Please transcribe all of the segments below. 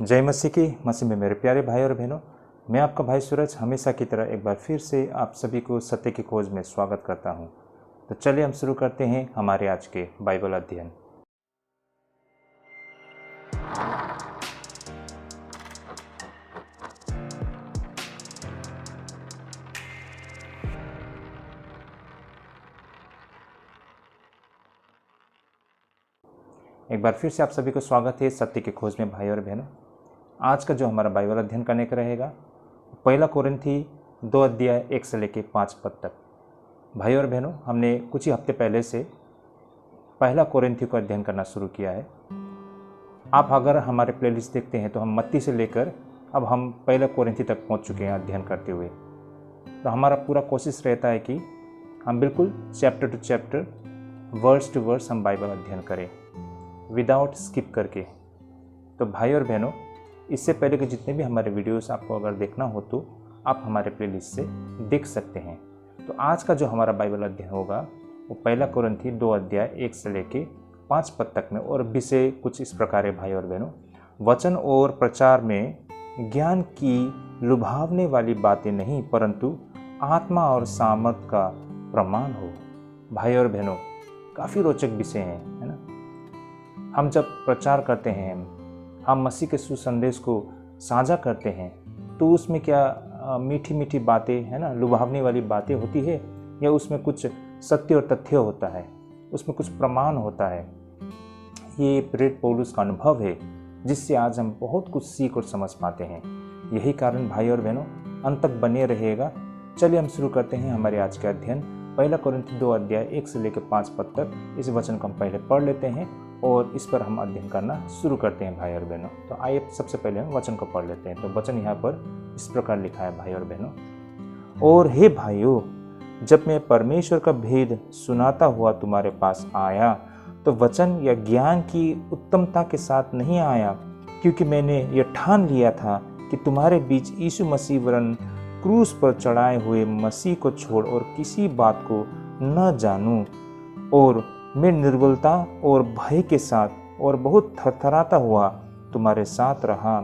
जय मसीह की मसीह में मेरे प्यारे भाई और बहनों, मैं आपका भाई सूरज हमेशा की तरह एक बार फिर से आप सभी को सत्य की खोज में स्वागत करता हूं। तो चलिए हम शुरू करते हैं हमारे आज के बाइबल अध्ययन। एक बार फिर से आप सभी को स्वागत है सत्य की खोज में भाई और बहनों। आज का जो हमारा बाइबल अध्ययन करने का रहेगा पहला कोरिन्थी 2 अध्याय 1 से लेकर 5 पद तक। भाई और बहनों, हमने कुछ ही हफ्ते पहले से पहला कोरिन्थी को अध्ययन करना शुरू किया है। आप अगर हमारे प्लेलिस्ट देखते हैं तो हम मत्ती से लेकर अब हम पहला कोरिन्थी तक पहुंच चुके हैं अध्ययन करते हुए। तो हमारा पूरा कोशिश रहता है कि हम बिल्कुल chapter to chapter, verse to verse हम बाइबल अध्ययन करें विदाउट स्किप करके। तो भाई और बहनों, इससे पहले के जितने भी हमारे वीडियोस आपको अगर देखना हो तो आप हमारे प्लेलिस्ट से देख सकते हैं। तो आज का जो हमारा बाइबल अध्ययन होगा वो पहला कोरिन्थी 2 अध्याय 1 से लेके 5 पद तक में, और विषय कुछ इस प्रकार है भाई और बहनों, वचन और प्रचार में ज्ञान की लुभावने वाली बातें नहीं परंतु आत्मा और सामर्थ का प्रमाण हो। भाई और बहनों, काफ़ी रोचक विषय है ना। हम जब प्रचार करते हैं, हम मसीह के सुसंदेश को साझा करते हैं, तो उसमें क्या मीठी मीठी बातें है ना, लुभावने वाली बातें होती है, या उसमें कुछ सत्य और तथ्य होता है, उसमें कुछ प्रमाण होता है। ये प्रेरित पौलुस का अनुभव है जिससे आज हम बहुत कुछ सीख और समझ पाते हैं। यही कारण भाई और बहनों, अंत तक बने रहिएगा। चलिए हम शुरू करते हैं हमारे आज के अध्ययन। पहला कोरिन्थी 2 अध्याय 1 से लेकर 5 पद तक इस वचन को हम पहले पढ़ लेते हैं और इस पर हम अध्ययन करना शुरू करते हैं भाई और बहनों। तो आइए सबसे पहले हम वचन को पढ़ लेते हैं। तो वचन यहाँ पर इस प्रकार लिखा है भाई और बहनों, और हे भाइयों, जब मैं परमेश्वर का भेद सुनाता हुआ तुम्हारे पास आया तो वचन या ज्ञान की उत्तमता के साथ नहीं आया, क्योंकि मैंने यह ठान लिया था कि तुम्हारे बीच यीशु मसीह वरन क्रूस पर चढ़ाए हुए मसीह को छोड़ और किसी बात को न जानूं। और मैं निर्बलता और भय के साथ और बहुत थरथराता हुआ तुम्हारे साथ रहा,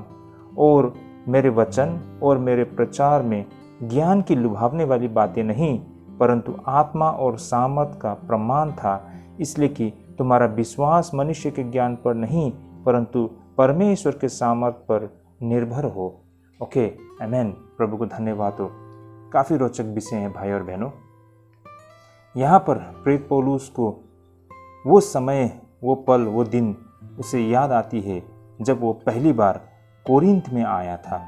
और मेरे वचन और मेरे प्रचार में ज्ञान की लुभावने वाली बातें नहीं परंतु आत्मा और सामर्थ का प्रमाण था, इसलिए कि तुम्हारा विश्वास मनुष्य के ज्ञान पर नहीं परंतु परमेश्वर के सामर्थ पर निर्भर हो। ओके, आमेन। प्रभु को धन्यवाद हो। काफ़ी रोचक विषय हैं भाई और बहनों। यहाँ पर प्रेरित पौलुस को वो समय, वो पल, वो दिन उसे याद आती है जब वो पहली बार कोरिन्थ में आया था।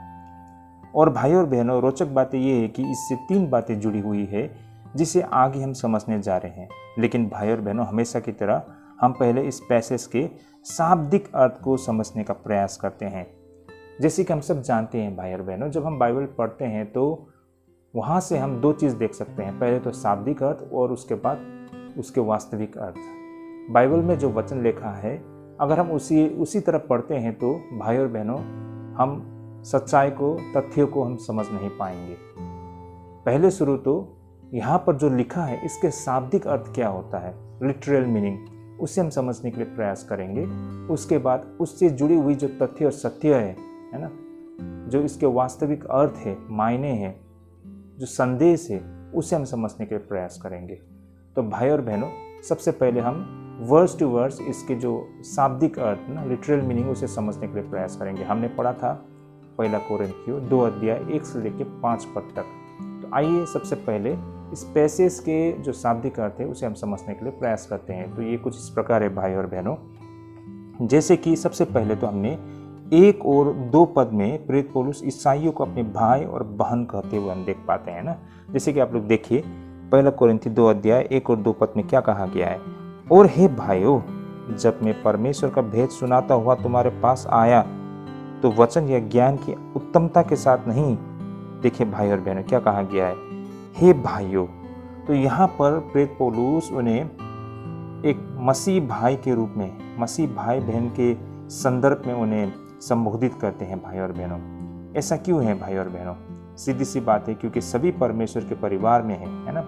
और भाई और बहनों, रोचक बात ये है कि इससे 3 बातें जुड़ी हुई है जिसे आगे हम समझने जा रहे हैं। लेकिन भाई और बहनों, हमेशा की तरह हम पहले इस पैसेज के शाब्दिक अर्थ को समझने का प्रयास करते हैं। जैसे कि हम सब जानते हैं भाई और बहनों, जब हम बाइबल पढ़ते हैं तो वहाँ से हम 2 चीज़ देख सकते हैं। पहले तो शाब्दिक अर्थ और उसके बाद उसके वास्तविक अर्थ। बाइबल में जो वचन लिखा है, अगर हम उसी तरह पढ़ते हैं तो भाई और बहनों, हम सच्चाई को, तथ्यों को हम समझ नहीं पाएंगे। पहले शुरू तो यहाँ पर जो लिखा है इसके शाब्दिक अर्थ क्या होता है, लिटरल मीनिंग, उसे हम समझने के लिए प्रयास करेंगे। उसके बाद उससे जुड़ी हुई जो तथ्य और सत्य है ना, जो इसके वास्तविक अर्थ है, मायने हैं, जो संदेश है, उसे हम समझने के लिए प्रयास करेंगे। तो भाई और बहनों, सबसे पहले हम वर्स टू वर्स इसके जो शाब्दिक अर्थ ना, लिटरल मीनिंग, उसे समझने के लिए प्रयास करेंगे। हमने पढ़ा था पहला कोरिन्थियों 2 अध्याय 1 से लेकर 5 पद तक। तो आइए सबसे पहले इस पैसेज के जो शाब्दिक अर्थ है उसे हम समझने के लिए प्रयास करते हैं। तो ये कुछ इस प्रकार है भाई और बहनों, जैसे कि सबसे पहले तो हमने 1 और 2 पद में प्रेरित पौलुस ईसाइयों को अपने भाई और बहन कहते हुए हम देख पाते हैं ना। जैसे कि आप लोग देखिए, पहला कोरिन्थी 2 अध्याय 1 और 2 पद में क्या कहा गया है, और हे भाइयों, जब मैं परमेश्वर का भेद सुनाता हुआ तुम्हारे पास आया तो वचन या ज्ञान की उत्तमता के साथ नहीं। देखिए भाई और बहनों, क्या कहा गया है, हे भाइयों। तो यहाँ पर प्रेरित पौलुस उन्हें एक मसीह भाई के रूप में, मसीह भाई बहन के संदर्भ में उन्हें संबोधित करते हैं भाई और बहनों। ऐसा क्यों है भाई और बहनों? सीधी सी बात है, क्योंकि सभी परमेश्वर के परिवार में है ना।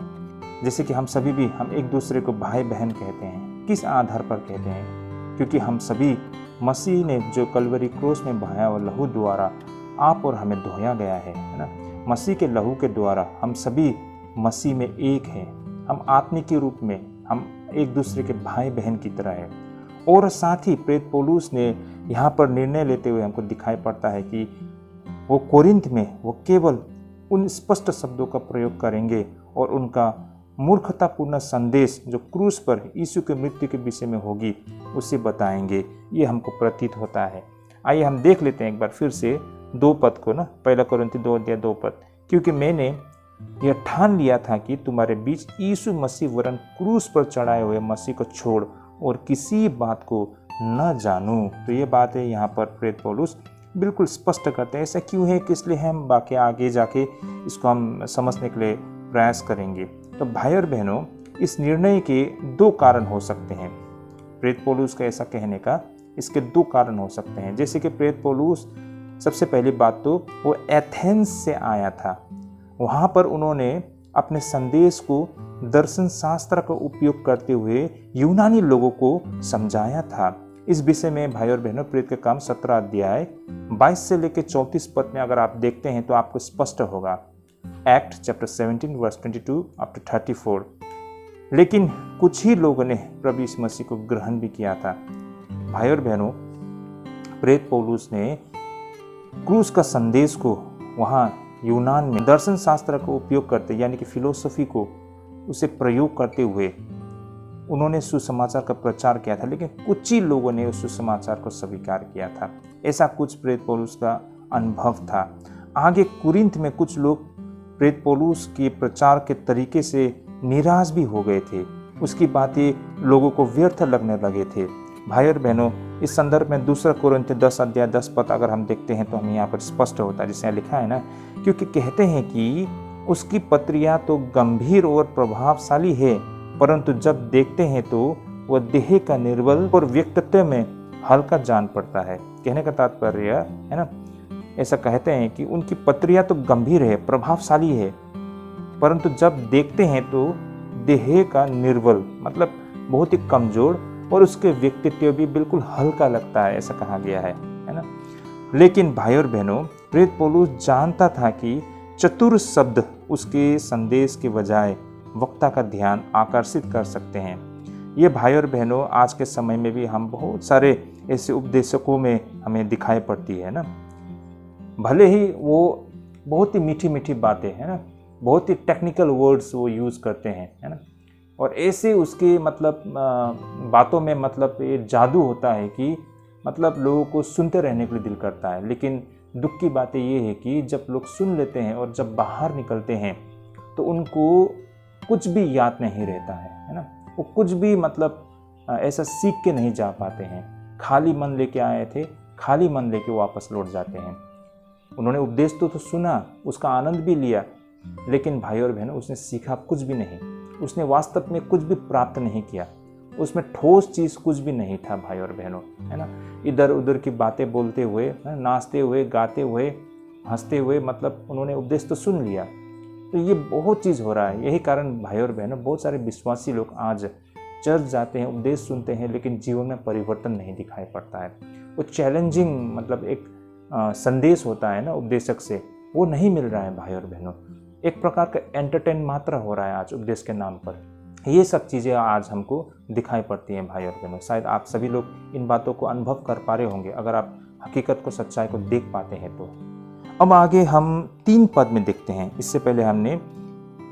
जैसे कि हम सभी भी, हम एक दूसरे को भाई बहन कहते हैं। किस आधार पर कहते हैं? क्योंकि हम सभी मसीह ने जो कलवरी क्रूस में बहाया हुआ लहू द्वारा आप और हमें धोया गया है ना। मसीह के लहू के द्वारा हम सभी मसीह में एक हैं। हम आत्मिक रूप में हम एक दूसरे के भाई बहन की तरह है। और साथ ही प्रेरित पौलुस ने यहाँ पर निर्णय लेते हुए हमको दिखाई पड़ता है कि वो कोरिन्थ में वो केवल उन स्पष्ट शब्दों का प्रयोग करेंगे और उनका मूर्खतापूर्ण संदेश जो क्रूस पर यीशु के मृत्यु के विषय में होगी उसे बताएंगे। ये हमको प्रतीत होता है। आइए हम देख लेते हैं एक बार फिर से 2 पद को ना, 1 कोरिन्थी 2 अध्याय 2 पद। क्योंकि मैंने यह ठान लिया था कि तुम्हारे बीच यीशु मसीह वरन क्रूस पर चढ़ाए हुए मसीह को छोड़ और किसी बात को न जानूं। तो ये बात है यहाँ पर प्रेरित पौलुस बिल्कुल स्पष्ट करते हैं। ऐसा क्यों है, किस लिए हम बाकी आगे जाके इसको हम समझने के लिए प्रयास करेंगे। तो भाई और बहनों, इस निर्णय के 2 कारण हो सकते हैं। प्रेरित पौलुस का ऐसा कहने का इसके 2 कारण हो सकते हैं। जैसे कि प्रेरित पौलुस सबसे पहली बात तो वो एथेंस से आया था। वहाँ पर उन्होंने अपने संदेश को दर्शन शास्त्र का उपयोग करते हुए यूनानी लोगों को समझाया था। इस विषय में भाई और बहनों, प्रेरित के काम 17 अध्याय 22 से लेकर 34 पद में अगर आप देखते हैं तो आपको स्पष्ट होगा। Act chapter 17 verse 22 up to 34। लेकिन कुछ ही लोगों ने प्रभु यीशु मसीह को ग्रहण भी किया था। भाई और बहनों, प्रेरित पौलुस ने क्रूस का संदेश को वहाँ यूनान में दर्शन शास्त्र का उपयोग करते यानी कि फिलोसफी को उसे प्रयोग करते हुए उन्होंने सुसमाचार का प्रचार किया था। लेकिन कुछ ही लोगों ने उस सुसमाचार को स्वीकार किया था। ऐसा कुछ प्रेरित पौलुस का अनुभव था। आगे कुरिन्थ में कुछ लोग प्रेरित पौलुस के प्रचार के तरीके से निराश भी हो गए थे। उसकी बातें लोगों को व्यर्थ लगने लगे थे। भाई और बहनों, इस संदर्भ में 2 कोरिन्थी 10 अध्याय 10 पद अगर हम देखते हैं तो हमें यहाँ पर स्पष्ट होता है, जिसे लिखा है ना, क्योंकि कहते हैं कि उसकी पत्रियां तो गंभीर और प्रभावशाली है, परंतु जब देखते हैं तो वह देह का निर्बल और व्यक्तित्व में हल्का जान पड़ता है। कहने का तात्पर्य है ना, ऐसा कहते हैं कि उनकी पत्रियां तो गंभीर है, प्रभावशाली है, परंतु जब देखते हैं तो देह का निर्बल मतलब बहुत ही कमजोर और उसके व्यक्तित्व भी बिल्कुल हल्का लगता है, ऐसा कहा गया है ना। लेकिन भाई और बहनों, प्रेरित पौलुस जानता था कि चतुर शब्द उसके संदेश के बजाय वक्ता का ध्यान आकर्षित कर सकते हैं। ये भाई और बहनों, आज के समय में भी हम बहुत सारे ऐसे उपदेशकों में हमें दिखाई पड़ती है ना। भले ही वो बहुत ही मीठी मीठी बातें है ना, बहुत ही टेक्निकल वर्ड्स वो यूज़ करते हैं है ना, और ऐसे उसके मतलब बातों में मतलब ये जादू होता है कि मतलब लोगों को सुनते रहने के लिए दिल करता है। लेकिन दुख की बात ये है कि जब लोग सुन लेते हैं और जब बाहर निकलते हैं तो उनको कुछ भी याद नहीं रहता है ना। वो कुछ भी मतलब ऐसा सीख के नहीं जा पाते हैं। खाली मन लेके आए थे, खाली मन लेके वापस लौट जाते हैं। उन्होंने उपदेश तो सुना, उसका आनंद भी लिया, लेकिन भाई और बहनों, उसने सीखा कुछ भी नहीं। उसने वास्तव में कुछ भी प्राप्त नहीं किया। उसमें ठोस चीज़ कुछ भी नहीं था भाई और बहनों, है ना। इधर उधर की बातें बोलते हुए, नाचते हुए, गाते हुए, हंसते हुए, मतलब उन्होंने उपदेश तो सुन लिया। तो ये बहुत चीज़ हो रहा है। यही कारण भाई और बहनों, बहुत सारे विश्वासी लोग आज चर्च जाते हैं, उपदेश सुनते हैं, लेकिन जीवन में परिवर्तन नहीं दिखाई पड़ता है। वो चैलेंजिंग मतलब एक संदेश होता है ना उपदेशक से, वो नहीं मिल रहा है भाई और बहनों। एक प्रकार का एंटरटेन मात्र हो रहा है आज उपदेश के नाम पर। ये सब चीज़ें आज हमको दिखाई पड़ती हैं भाई और बहनों। शायद आप सभी लोग इन बातों को अनुभव कर पा रहे होंगे अगर आप हकीकत को, सच्चाई को देख पाते हैं तो। अब आगे हम 3 पद में देखते हैं। इससे पहले हमने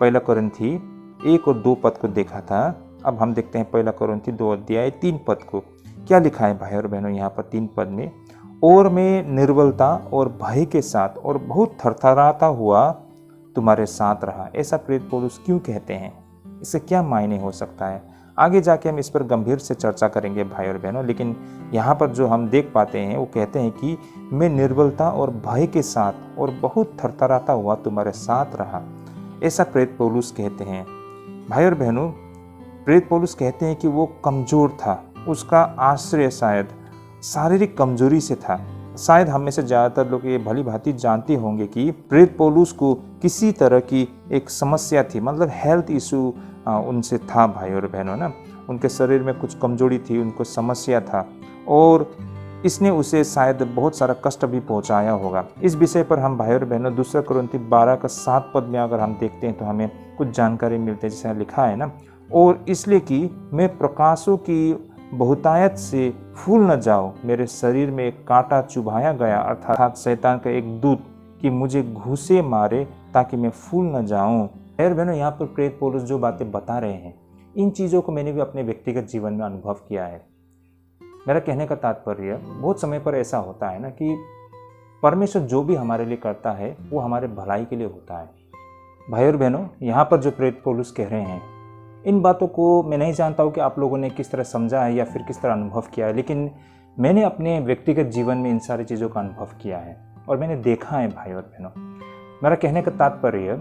1 कोरिन्थी 1 और 2 पद को देखा था। अब हम देखते हैं 1 कोरिन्थी 2 अध्याय 3 पद को। क्या लिखा है भाई और बहनों यहाँ पर 3 पद में? और मैं निर्बलता और भय के साथ और बहुत थरथराता हुआ तुम्हारे साथ रहा। ऐसा प्रेरित पौलुस क्यों कहते हैं? इससे क्या मायने हो सकता है? आगे जाके हम इस पर गंभीर से चर्चा करेंगे भाई और बहनों। लेकिन यहाँ पर जो हम देख पाते हैं वो कहते हैं कि मैं निर्बलता और भय के साथ और बहुत थरथराता हुआ तुम्हारे साथ रहा। ऐसा प्रेरित पौलुस कहते हैं। भाई और बहनों, प्रेरित पौलुस कहते हैं कि वो कमज़ोर था। उसका आश्रय शायद शारीरिक कमजोरी से था। शायद हम में से ज़्यादातर लोग ये भली भांति जानते होंगे कि प्रेरित पौलुस को किसी तरह की एक समस्या थी, मतलब हेल्थ इशू उनसे था भाई और बहनों ना। उनके शरीर में कुछ कमजोरी थी, उनको समस्या था। और इसने उसे शायद बहुत सारा कष्ट भी पहुंचाया होगा। इस विषय पर हम भाई और बहनों 2 कुरिन्थी 12:7 पद में अगर हम देखते हैं तो हमें कुछ जानकारी मिलती है, जैसे लिखा है ना, और इसलिए कि मैं प्रकाशों की बहुतायत से फूल न जाऊं, मेरे शरीर में एक कांटा चुभाया गया, अर्थात शैतान का एक दूत कि मुझे घूसे मारे ताकि मैं फूल न जाऊं। भाई और बहनों, यहाँ पर प्रेरित पौलुस जो बातें बता रहे हैं, इन चीज़ों को मैंने भी अपने व्यक्तिगत जीवन में अनुभव किया है। मेरा कहने का तात्पर्य बहुत समय पर ऐसा होता है ना कि परमेश्वर जो भी हमारे लिए करता है वो हमारे भलाई के लिए होता है। भाई और बहनों, यहाँ पर जो प्रेरित पौलुस कह रहे हैं, इन बातों को मैं नहीं जानता हूँ कि आप लोगों ने किस तरह समझा है या फिर किस तरह अनुभव किया है, लेकिन मैंने अपने व्यक्तिगत जीवन में इन सारी चीज़ों का अनुभव किया है और मैंने देखा है। भाई और बहनों, मेरा कहने का तात्पर्य,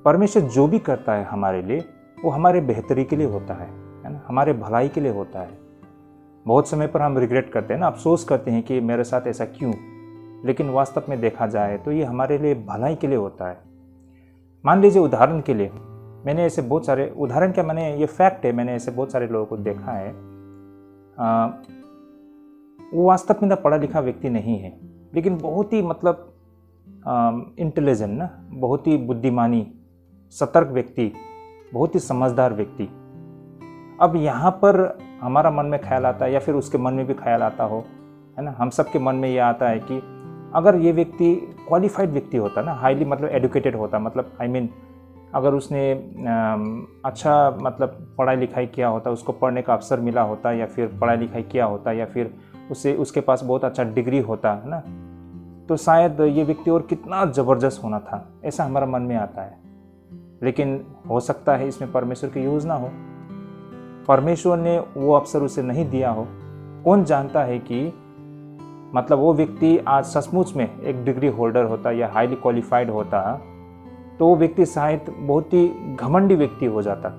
परमेश्वर जो भी करता है हमारे लिए वो हमारे बेहतरी के लिए होता है ना, हमारे भलाई के लिए होता है। बहुत समय पर हम रिग्रेट करते हैं ना, अफसोस करते हैं कि मेरे साथ ऐसा क्यों, लेकिन वास्तव में देखा जाए तो ये हमारे लिए भलाई के लिए होता है। मान लीजिए उदाहरण के लिए, मैंने ऐसे बहुत सारे उदाहरण, क्या मैंने ये फैक्ट है, मैंने ऐसे बहुत सारे लोगों को देखा है, वो वास्तव में पढ़ा लिखा व्यक्ति नहीं है, लेकिन बहुत ही मतलब इंटेलिजेंट ना, बहुत ही बुद्धिमानी, सतर्क व्यक्ति, बहुत ही समझदार व्यक्ति। अब यहाँ पर हमारा मन में ख्याल आता है, या फिर उसके मन में भी ख्याल आता हो, है ना, हम सबके मन में ये आता है कि अगर ये व्यक्ति क्वालिफाइड व्यक्ति होता ना, हाईली मतलब एडुकेटेड होता, मतलब आई मीन अगर उसने अच्छा मतलब पढ़ाई लिखाई किया होता, उसको पढ़ने का अवसर मिला होता, या फिर पढ़ाई लिखाई किया होता, या फिर उसके पास बहुत अच्छा डिग्री होता, है ना, तो शायद ये व्यक्ति और कितना ज़बरदस्त होना था, ऐसा हमारा मन में आता है। लेकिन हो सकता है इसमें परमेश्वर की योजना हो, परमेश्वर ने वो अवसर उसे नहीं दिया हो। कौन जानता है कि मतलब वो व्यक्ति आज सचमुच में एक डिग्री होल्डर होता या हाईली क्वालिफाइड होता, तो वो व्यक्ति शायद बहुत ही घमंडी व्यक्ति हो जाता।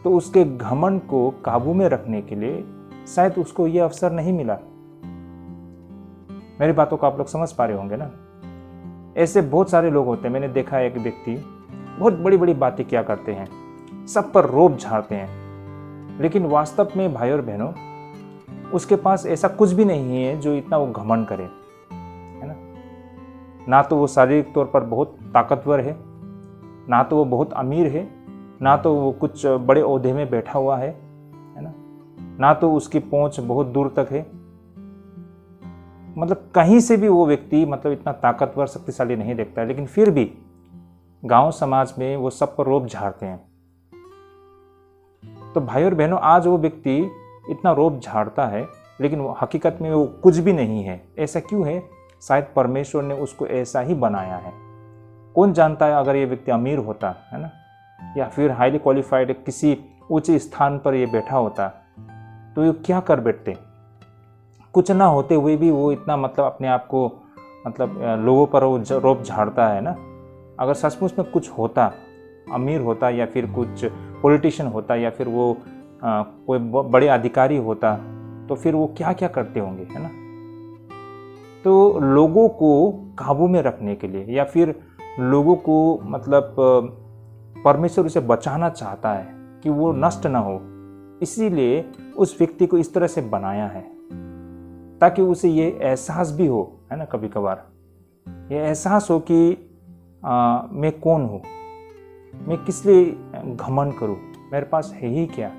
तो उसके घमंड को काबू में रखने के लिए शायद उसको ये अवसर नहीं मिला। मेरी बातों को आप लोग समझ पा रहे होंगे ना। ऐसे बहुत सारे लोग होते हैं, मैंने देखा है, एक व्यक्ति बहुत बड़ी बड़ी बातें क्या करते हैं, सब पर रोब झाड़ते हैं, लेकिन वास्तव में भाई और बहनों उसके पास ऐसा कुछ भी नहीं है जो इतना वो घमंड करे, है ना। ना तो वो शारीरिक तौर पर बहुत ताकतवर है, ना तो वो बहुत अमीर है, ना तो वो कुछ बड़े ओहदे में बैठा हुआ है ना, ना तो उसकी पहुंच बहुत दूर तक है। मतलब कहीं से भी वो व्यक्ति मतलब इतना ताकतवर शक्तिशाली नहीं दिखता है, लेकिन फिर भी गांव समाज में वो सब पर रोब झाड़ते हैं। तो भाई और बहनों, आज वो व्यक्ति इतना रोब झाड़ता है, लेकिन वो हकीकत में वो कुछ भी नहीं है। ऐसा क्यों है? शायद परमेश्वर ने उसको ऐसा ही बनाया है। कौन जानता है, अगर ये व्यक्ति अमीर होता, है ना, या फिर हाईली क्वालिफाइड किसी ऊंचे स्थान पर ये बैठा होता, तो ये क्या कर बैठते। कुछ ना होते हुए भी वो इतना मतलब अपने आप को मतलब लोगों पर वो रोब झाड़ता है ना। अगर सचमुच में कुछ होता, अमीर होता, या फिर कुछ पॉलिटिशियन होता, या फिर वो कोई बड़े अधिकारी होता, तो फिर वो क्या क्या करते होंगे, है ना। तो लोगों को काबू में रखने के लिए, या फिर लोगों को मतलब परमेश्वर उसे बचाना चाहता है कि वो नष्ट ना हो, इसीलिए उस व्यक्ति को इस तरह से बनाया है, ताकि उसे ये एहसास भी हो, है ना, कभी कभार ये एहसास हो कि मैं कौन हूँ, मैं किस लिए घमंड करूँ, मेरे पास है ही क्या।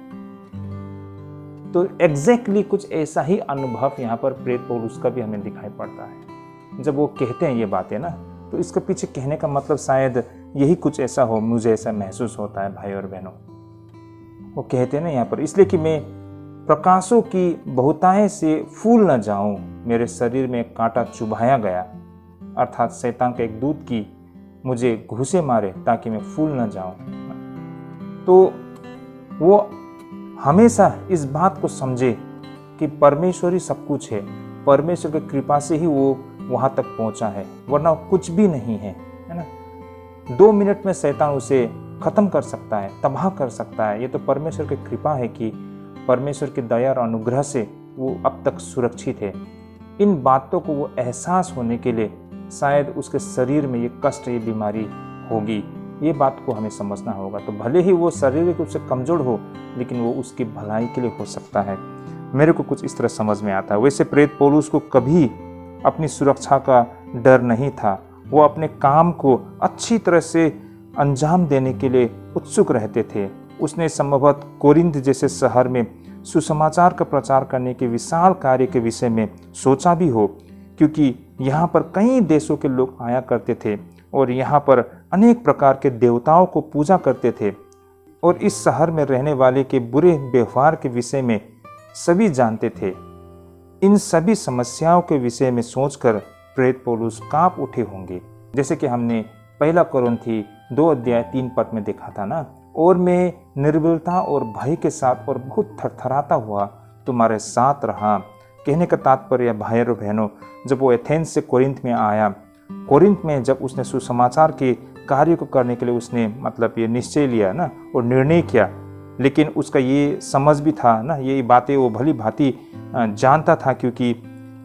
तो एग्जैक्टली कुछ ऐसा ही अनुभव यहाँ पर प्रेरित पौलुस का भी हमें दिखाई पड़ता है। जब वो कहते हैं ये बातें ना, तो इसके पीछे कहने का मतलब शायद यही कुछ ऐसा हो, मुझे ऐसा महसूस होता है भाई और बहनों। वो कहते हैं ना यहाँ पर, इसलिए कि मैं प्रकाशों की बहुतायत से फूल न जाऊं, मेरे शरीर में कांटा चुभाया गया, अर्थात शैतान का एक दूत की मुझे घूसे मारे ताकि मैं फूल न जाऊं। तो वो हमेशा इस बात को समझे कि परमेश्वर ही सब कुछ है, परमेश्वर की कृपा से ही वो वहां तक पहुंचा है, वरना कुछ भी नहीं है, है ना। 2 मिनट में शैतान उसे खत्म कर सकता है, तबाह कर सकता है। ये तो परमेश्वर की कृपा है कि परमेश्वर की दया और अनुग्रह से वो अब तक सुरक्षित है। इन बातों को वो एहसास होने के लिए शायद उसके शरीर में ये कष्ट, ये बीमारी होगी, ये बात को हमें समझना होगा। तो भले ही वो शारीरिक रूप से कमजोर हो, लेकिन वो उसकी भलाई के लिए हो सकता है। मेरे को कुछ इस तरह समझ में आता है। वैसे प्रेरित पौलुस को कभी अपनी सुरक्षा का डर नहीं था। वो अपने काम को अच्छी तरह से अंजाम देने के लिए उत्सुक रहते थे। उसने संभवतः कोरिन्थ जैसे शहर में सुसमाचार का प्रचार करने के विशाल कार्य के विषय में सोचा भी हो, क्योंकि यहाँ पर कई देशों के लोग आया करते थे और यहाँ पर अनेक प्रकार के देवताओं को पूजा करते थे, और इस शहर में रहने वाले के बुरे व्यवहार के विषय में सभी जानते थे। इन सभी समस्याओं के विषय में सोचकर प्रेरित पौलुस कांप उठे होंगे, जैसे कि हमने पहला कोरिन्थी 2:3 में देखा था ना। और मैं निर्बलता और भय के साथ और बहुत थरथराता हुआ तुम्हारे साथ रहा। कहने का तात्पर्य भाई और बहनों, जब वो एथेंस से कोरिन्थ में आया, कोरिन्थ में जब उसने सुसमाचार के कार्य को करने के लिए उसने ये निश्चय लिया ना और निर्णय किया, लेकिन उसका ये समझ भी था ना, ये बातें वो भली भांति जानता था, क्योंकि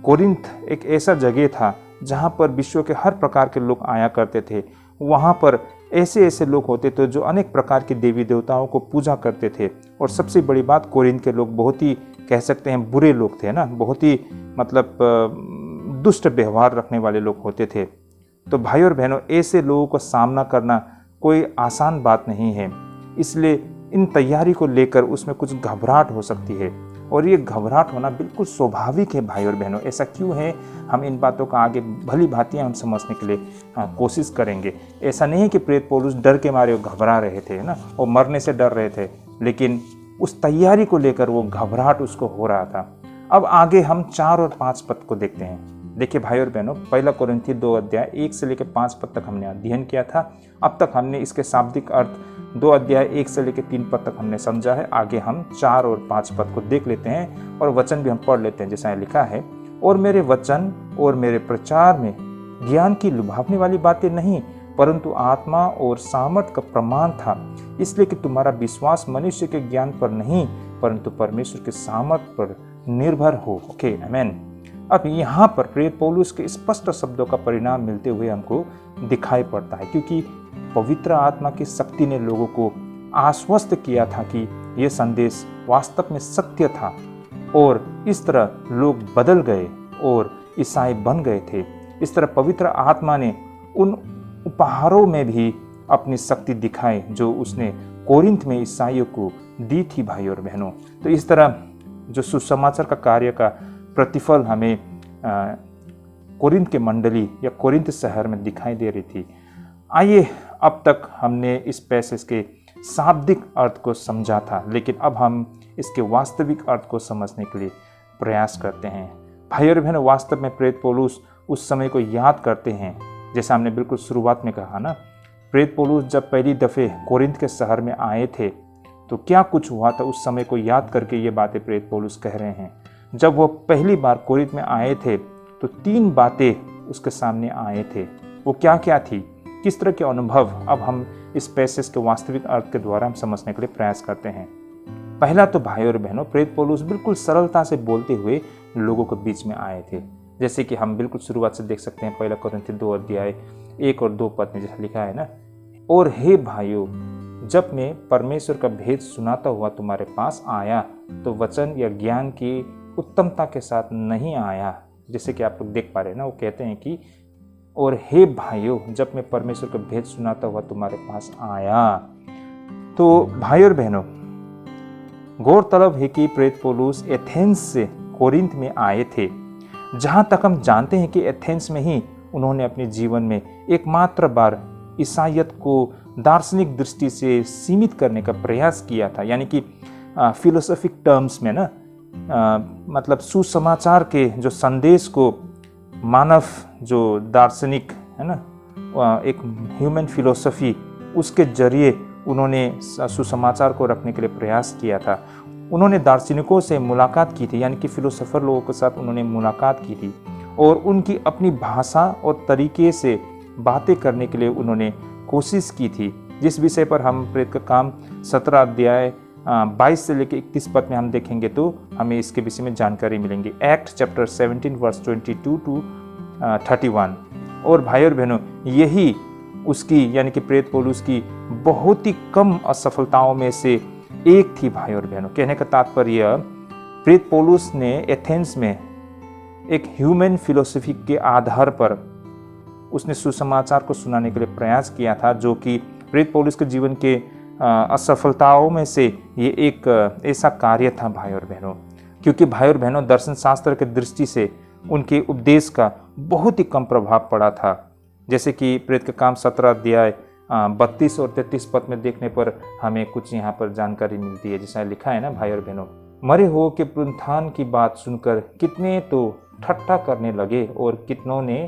कोरिन्थ एक ऐसा जगह था जहाँ पर विश्व के हर प्रकार के लोग आया करते थे। वहाँ पर ऐसे ऐसे लोग होते थे जो अनेक प्रकार के देवी देवताओं को पूजा करते थे। और सबसे बड़ी बात, कोरिन्थ के लोग बहुत ही कह सकते हैं बुरे लोग थे ना, बहुत ही दुष्ट व्यवहार रखने वाले लोग होते थे। तो भाई और बहनों, ऐसे लोगों का सामना करना कोई आसान बात नहीं है। इसलिए इन तैयारी को लेकर उसमें कुछ घबराहट हो सकती है, और ये घबराहट होना बिल्कुल स्वाभाविक है भाई और बहनों। ऐसा क्यों है, हम इन बातों का आगे भली भांति हम समझने के लिए कोशिश करेंगे। ऐसा नहीं है कि प्रेरित पौलुस डर के मारे वो घबरा रहे थे ना, और मरने से डर रहे थे, लेकिन उस तैयारी को लेकर वो घबराहट उसको हो रहा था। अब आगे हम 4 और 5 पद को देखते हैं। देखिए भाई और बहनों, पहला कोरिन्थी 2:1 से लेकर 5 पद तक हमने अध्ययन किया था। अब तक हमने इसके शाब्दिक अर्थ 2:1 से लेकर 3 पद तक हमने समझा है। आगे हम 4 और 5 पद को देख लेते हैं और वचन भी हम पढ़ लेते हैं। जैसा लिखा है, और मेरे वचन और मेरे प्रचार में ज्ञान की लुभावने वाली बातें नहीं, परंतु आत्मा और सामर्थ का प्रमाण था, इसलिए कि तुम्हारा विश्वास मनुष्य के ज्ञान पर नहीं परंतु परमेश्वर के सामर्थ पर निर्भर हो। ओके, आमेन। अब यहाँ पर प्रेरित पौलुस के स्पष्ट शब्दों का परिणाम मिलते हुए हमको दिखाई पड़ता है, क्योंकि पवित्र आत्मा की शक्ति ने लोगों को आश्वस्त किया था कि यह संदेश वास्तव में सत्य था, और इस तरह लोग बदल गए और ईसाई बन गए थे। इस तरह पवित्र आत्मा ने उन उपहारों में भी अपनी शक्ति दिखाई जो उसने कोरिन्थ में ईसाइयों को दी थी भाई और बहनों। तो इस तरह जो सुसमाचार का कार्य का प्रतिफल हमें कोरिन्थ के मंडली या कोरिन्थ शहर में दिखाई दे रही थी। आइए, अब तक हमने इस पैसेज के शाब्दिक अर्थ को समझा था, लेकिन अब हम इसके वास्तविक अर्थ को समझने के लिए प्रयास करते हैं। भाई और बहनों, वास्तव में प्रेरित पौलुस उस समय को याद करते हैं, जैसा हमने बिल्कुल शुरुआत में कहा ना। प्रेरित पौलुस जब पहली दफ़े कोरिन्थ के शहर में आए थे तो क्या कुछ हुआ था, उस समय को याद करके ये बातें प्रेरित पौलुस कह रहे हैं। जब वो पहली बार कोरिन्थ में आए थे तो 3 बातें उसके सामने आए थे। वो क्या क्या थी, किस तरह के अनुभव, अब हम इस पैसेज के वास्तविक अर्थ के द्वारा हम समझने के लिए प्रयास करते हैं। पहला तो भाई और बहनों, प्रेरित पौलुस बिल्कुल सरलता से बोलते हुए लोगों के बीच में आए थे, जैसे कि हम बिल्कुल शुरुआत से देख सकते हैं। पहला कोरिन्थी 2:1 और 2 पद में जैसा लिखा है ना, और हे भाइयों, जब मैं परमेश्वर का भेद सुनाता हुआ तुम्हारे पास आया तो वचन या ज्ञान की उत्तमता के साथ नहीं आया। जैसे कि आप लोग देख पा रहे हैं ना, वो कहते हैं कि और हे भाइयों, जब मैं परमेश्वर का भेद सुनाता हुआ तुम्हारे पास आया। तो भाई और बहनों, गौरतलब है कि प्रेरित पौलुस एथेंस से कोरिन्थ में आए थे। जहाँ तक हम जानते हैं कि एथेंस में ही उन्होंने अपने जीवन में एकमात्र बार ईसाइयत को दार्शनिक दृष्टि से सीमित करने का प्रयास किया था, यानी कि फिलोसॉफिक टर्म्स में ना, सुसमाचार के जो संदेश को मानव जो दार्शनिक है ना, एक ह्यूमन फिलोसफी, उसके जरिए उन्होंने सुसमाचार को रखने के लिए प्रयास किया था। उन्होंने दार्शनिकों से मुलाकात की थी, यानी कि फिलोसोफर लोगों के साथ उन्होंने मुलाकात की थी, और उनकी अपनी भाषा और तरीके से बातें करने के लिए उन्होंने कोशिश की थी, जिस विषय पर हम प्रेरित का काम 17:22 से लेकर 31 पद में हम देखेंगे तो हमें इसके विषय में जानकारी मिलेंगी। Act chapter 17 verse 22 to 31। और भाई और बहनों, यही उसकी यानी कि प्रेरित पौलुस की बहुत ही कम असफलताओं में से एक थी भाई और बहनों। कहने का तात्पर्य प्रेरित पौलुस ने एथेंस में एक ह्यूमन फिलोसफी के आधार पर उसने सुसमाचार को सुनाने के लिए प्रयास किया था, जो कि प्रेरित पौलुस के जीवन के असफलताओं में से ये एक ऐसा कार्य था भाई और बहनों। क्योंकि भाई और बहनों, दर्शन शास्त्र के दृष्टि से उनके उपदेश का बहुत ही कम प्रभाव पड़ा था। जैसे कि प्रेरित के काम 17 अध्याय 32 और 33 पद में देखने पर हमें कुछ यहाँ पर जानकारी मिलती है। जैसा लिखा है ना भाई और बहनों, मरे हो के पुनरुत्थान की बात सुनकर कितने तो ठट्ठा करने लगे और कितनों ने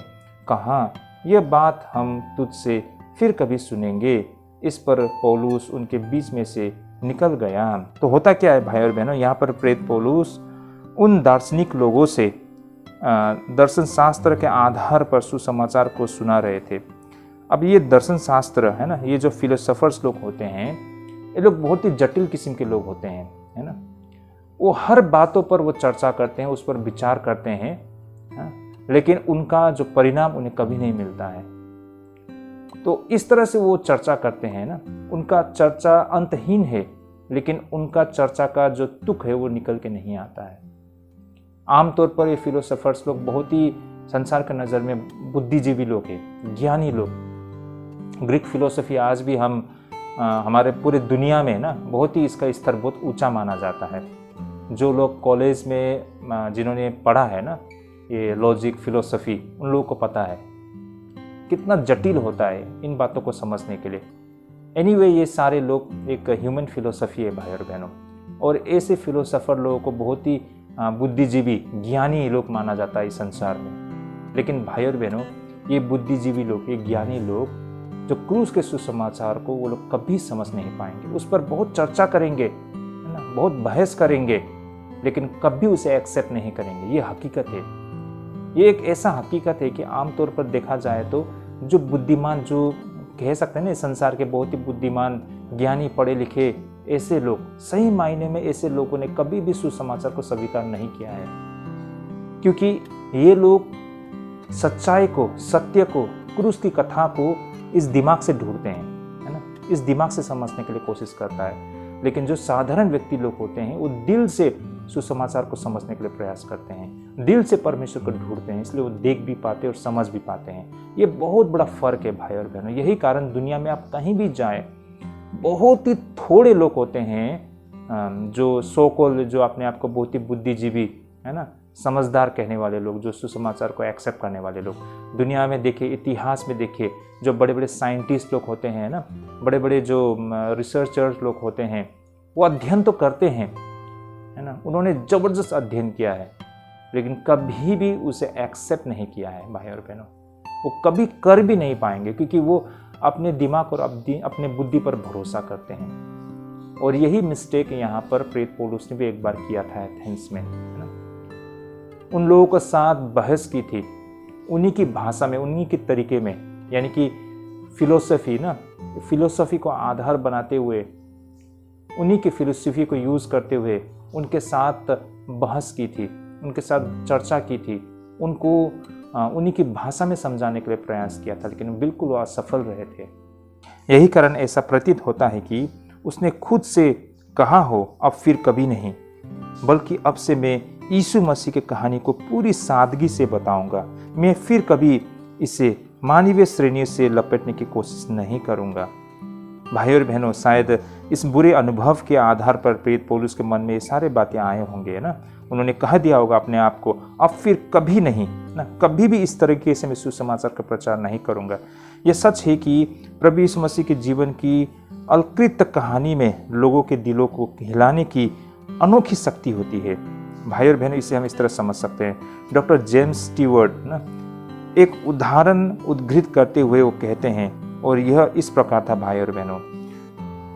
कहा, यह बात हम तुझसे फिर कभी सुनेंगे। इस पर पौलुस उनके बीच में से निकल गया। तो होता क्या है भाई और बहनों, यहाँ पर प्रेरित पौलुस उन दार्शनिक लोगों से दर्शन शास्त्र के आधार पर सुसमाचार को सुना रहे थे। अब ये दर्शन शास्त्र है ना, ये जो फिलोसोफर्स लोग होते हैं, ये लोग बहुत ही जटिल किस्म के लोग होते हैं, है ना। वो हर बातों पर वो चर्चा करते हैं, उस पर विचार करते हैं, लेकिन उनका जो परिणाम उन्हें कभी नहीं मिलता है। तो इस तरह से वो चर्चा करते हैं ना, उनका चर्चा अंतहीन है, लेकिन उनका चर्चा का जो तुक है वो निकल के नहीं आता है। आमतौर पर ये फिलोसोफर्स लोग बहुत ही संसार के नज़र में बुद्धिजीवी लोग हैं, ज्ञानी लोग। ग्रीक फिलोसफी आज भी हमारे पूरे दुनिया में ना बहुत ही इसका स्तर बहुत ऊंचा माना जाता है। जो लोग कॉलेज में जिन्होंने पढ़ा है ना ये लॉजिक फिलोसफी, उन लोगों को पता है कितना जटिल होता है इन बातों को समझने के लिए। एनीवे, ये सारे लोग एक ह्यूमन फिलोसफी है भाई और बहनों, और ऐसे फिलोसोफर लोगों को बहुत ही बुद्धिजीवी ज्ञानी लोग माना जाता है इस संसार में। लेकिन भाई और बहनों, ये बुद्धिजीवी लोग, ये ज्ञानी लोग जो क्रूस के सुसमाचार को वो लोग कभी समझ नहीं पाएंगे। उस पर बहुत चर्चा करेंगे, है ना, बहुत बहस करेंगे, लेकिन कभी उसे एक्सेप्ट नहीं करेंगे। ये हकीकत है। ये एक ऐसा हकीकत है कि आमतौर पर देखा जाए तो जो बुद्धिमान, जो कह सकते हैं ना संसार के बहुत ही बुद्धिमान, ज्ञानी, पढ़े लिखे ऐसे लोग, सही मायने में ऐसे लोगों ने कभी भी सुसमाचार को स्वीकार नहीं किया है। क्योंकि ये लोग सच्चाई को, सत्य को, क्रूस की कथा को इस दिमाग से ढूंढते हैं, है ना, इस दिमाग से समझने के लिए कोशिश करता है। लेकिन जो साधारण व्यक्ति लोग होते हैं वो दिल से सुसमाचार को समझने के लिए प्रयास करते हैं, दिल से परमेश्वर को ढूंढते हैं, इसलिए वो देख भी पाते और समझ भी पाते हैं। ये बहुत बड़ा फर्क है भाई और बहनों। यही कारण दुनिया में आप कहीं भी जाएं, बहुत ही थोड़े लोग होते हैं जो सो कॉल्ड, जो अपने आप को बहुत ही बुद्धिजीवी, है ना, समझदार कहने वाले लोग, जो सुसमाचार को एक्सेप्ट करने वाले लोग। दुनिया में देखिए, इतिहास में देखिए, जो बड़े बड़े साइंटिस्ट लोग होते हैं ना, बड़े बड़े जो रिसर्चर्स लोग होते हैं, वो अध्ययन तो करते हैं, है ना, उन्होंने ज़बरदस्त अध्ययन किया है, लेकिन कभी भी उसे एक्सेप्ट नहीं किया है भाई और बहनों। वो कभी कर भी नहीं पाएंगे, क्योंकि वो अपने दिमाग और अपने बुद्धि पर भरोसा करते हैं। और यही मिस्टेक यहाँ पर प्रेरित पौलुस ने भी एक बार किया था एथेंस में, है ना। उन लोगों के साथ बहस की थी, उन्हीं की भाषा में, उन्हीं के तरीके में, यानी कि फिलोसफी ना, फिलोसफी को आधार बनाते हुए, उन्हीं की फिलोसफी को यूज़ करते हुए उनके साथ बहस की थी, उनके साथ चर्चा की थी, उनको उन्हीं की भाषा में समझाने के लिए प्रयास किया था, लेकिन बिल्कुल वो असफल रहे थे। यही कारण ऐसा प्रतीत होता है कि उसने खुद से कहा हो, अब फिर कभी नहीं, बल्कि अब से मैं यीशु मसीह की कहानी को पूरी सादगी से बताऊंगा। मैं फिर कभी इसे मानवीय श्रेणियों से लपेटने की कोशिश नहीं करूंगा। भाई और बहनों, शायद इस बुरे अनुभव के आधार पर प्रेरित पौलुस के मन में ये सारे बातें आए होंगे ना। उन्होंने कह दिया होगा अपने आप को, अब फिर कभी नहीं ना, कभी भी इस तरीके से मैं सुसमाचार का प्रचार नहीं करूंगा। यह सच है कि प्रभु यीशु मसीह के जीवन की अलकृत कहानी में लोगों के दिलों को हिलाने की अनोखी शक्ति होती है। भाई और बहनों, इसे हम इस तरह समझ सकते हैं। डॉक्टर जेम्स स्टीवर्ट ना एक उदाहरण उद्धृत करते हुए वो कहते हैं, और यह इस प्रकार था भाई और बहनों।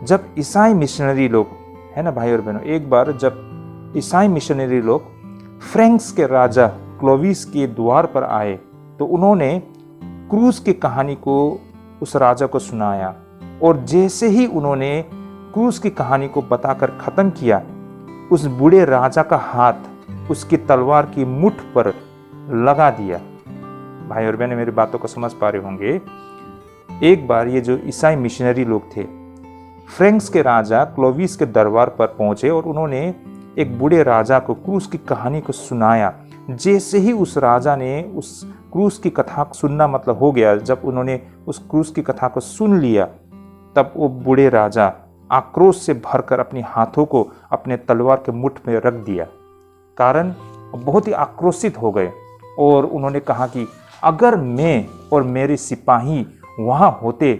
जब ईसाई मिशनरी लोग, है ना भाई और बहनों, एक बार जब ईसाई मिशनरी लोग फ्रेंक्स के राजा क्लोविस के द्वार पर आए, तो उन्होंने क्रूस की कहानी को उस राजा को सुनाया, और जैसे ही उन्होंने क्रूस की कहानी को बताकर खत्म किया, उस बूढ़े राजा का हाथ उसकी तलवार की मुठ पर लगा दिया। भाई और बहन, मेरी बातों को समझ पा रहे होंगे। एक बार ये जो ईसाई मिशनरी लोग थे, फ्रेंक्स के राजा क्लोविस के दरबार पर पहुंचे, और उन्होंने एक बूढ़े राजा को क्रूस की कहानी को सुनाया। जैसे ही उस राजा ने उस क्रूस की कथा सुनना मतलब हो गया, जब उन्होंने उस क्रूस की कथा को सुन लिया, तब वो बूढ़े राजा आक्रोश से भरकर अपने हाथों को अपने तलवार के मुठ में रख दिया। कारण बहुत ही आक्रोशित हो गए और उन्होंने कहा कि अगर मैं और मेरे सिपाही वहाँ होते